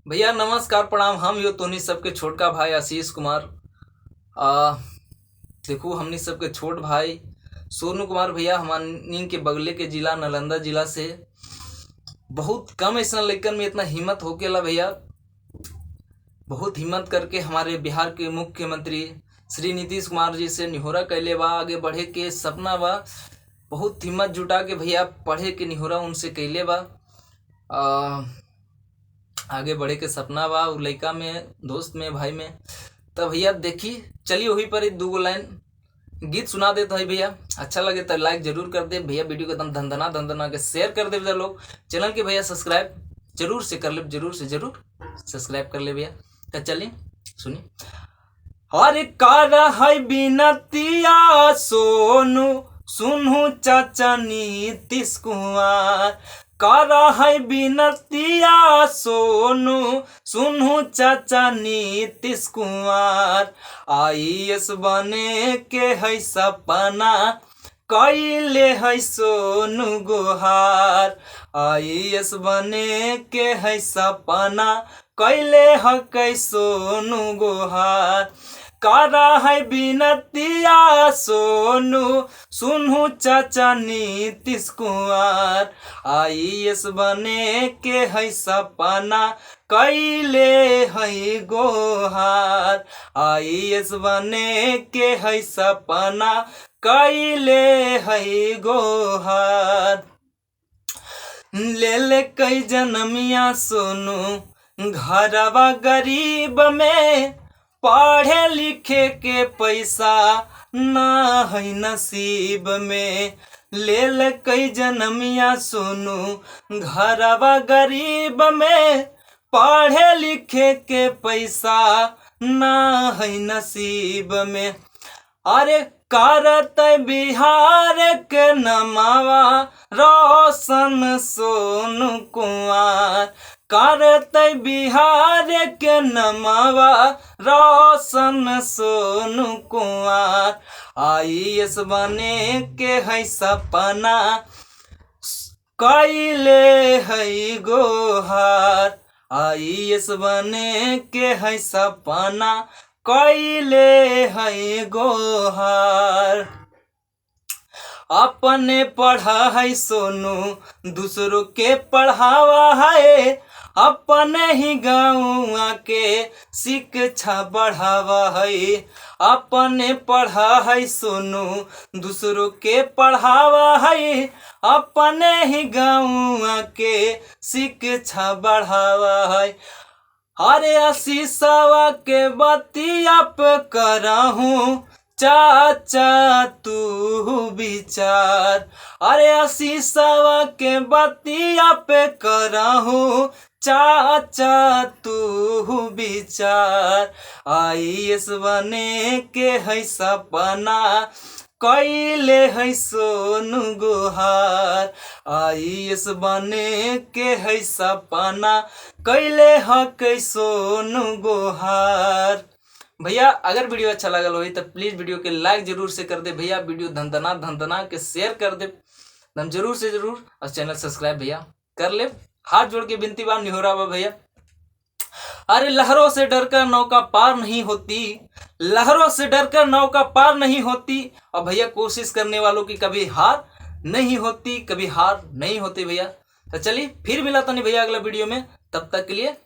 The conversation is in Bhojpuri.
भैया नमस्कार प्रणाम। हम यो तोनी सबके छोटका भाई आशीष कुमार। आ देखो हमनी सबके छोट भाई सोनू कुमार भैया हमानी के बगले के जिला नालंदा जिला से। बहुत कम ऐसा लड़कन में इतना हिम्मत होकेला भैया। बहुत हिम्मत करके हमारे बिहार के मुख्यमंत्री श्री नीतीश कुमार जी से निहोरा कैले बा, आगे बढ़े के सपना बा। बहुत हिम्मत जुटा के भैया पढ़े के निहोरा उनसे कैले बा। आगे बढ़े के सपना बा उ लड़का में, दोस्त में, भाई में। तब भैया देखी चलिए वही पर दो गो लाइन गीत सुना देता है भैया। अच्छा लगे तो लाइक जरूर कर दे भैया। वीडियो को एकदम धंधना के शेयर कर दे भैया। लोग चैनल के भैया सब्सक्राइब जरूर से कर ले, जरूर से जरूर सब्सक्राइब कर ले भैया। तो चलिए सुनिए। हर कार है बिनतिया सोनू सुनू चाचा नीतीश कुमार। करा है बिनतिया सोनू सुनू चाचा नीतीश कुमार। आईएएस बने के है सपना कैले है सोनू गुहार। आईएएस बने के है सपना कैले है सोनू गुहार। करा है बिनतिया सोनू सुनू चाचा नीतीश कुमार। आईएएस बने के है सपना कैले है गोहार। आईएएस बने के है सपना कैले है गोहार। ले ले कई जनमिया सोनू घरवा गरीब में। पढ़े लिखे के पैसा ना है नसीब में। ले ले कई जनमिया सोनू घरवा गरीब में। पढ़े लिखे के पैसा ना है नसीब में। अरे करत बिहार के नमावा रोशन सोनू कुमार। करत बिहार के नमावा रोशन सोनू कुमार। आईएएस बने के है सपना कैले है गोहार। आईएएस बने के है सपना कैले है गोहार। अपने पढ़ा है सोनू दूसरों के पढ़ावा है। अपने ही गाँव के शिक्षा बढ़ावा है। अपने पढ़ा है सोनू दूसरों के पढ़ावा है। अपने ही गाँव के शिक्षा बढ़ावा है। अरे आशीषवा के बतिया पे कराहूँ चाचा तू विचार। अरे आशीषवा के बतिया पे कराहूँ चाचा तू विचार। आईएएस बने के है सपना कैले है सोनू गुहार। आईएएस बने के है सपना कैले है सोनू गुहार। भैया अगर वीडियो अच्छा लगल हो तो प्लीज वीडियो के लाइक जरूर से कर दे भैया। वीडियो धंधना के शेयर कर दे दम जरूर से जरूर। और चैनल सब्सक्राइब भैया कर ले। हाथ जोड़ के विनती बा, निहोरा बा भैया। अरे लहरों से डरकर नौका पार नहीं होती। लहरों से डरकर नौका पार नहीं होती। और भैया कोशिश करने वालों की कभी हार नहीं होती, कभी हार नहीं होती भैया। तो चलिए फिर मिला था नहीं भैया अगला वीडियो में। तब तक के लिए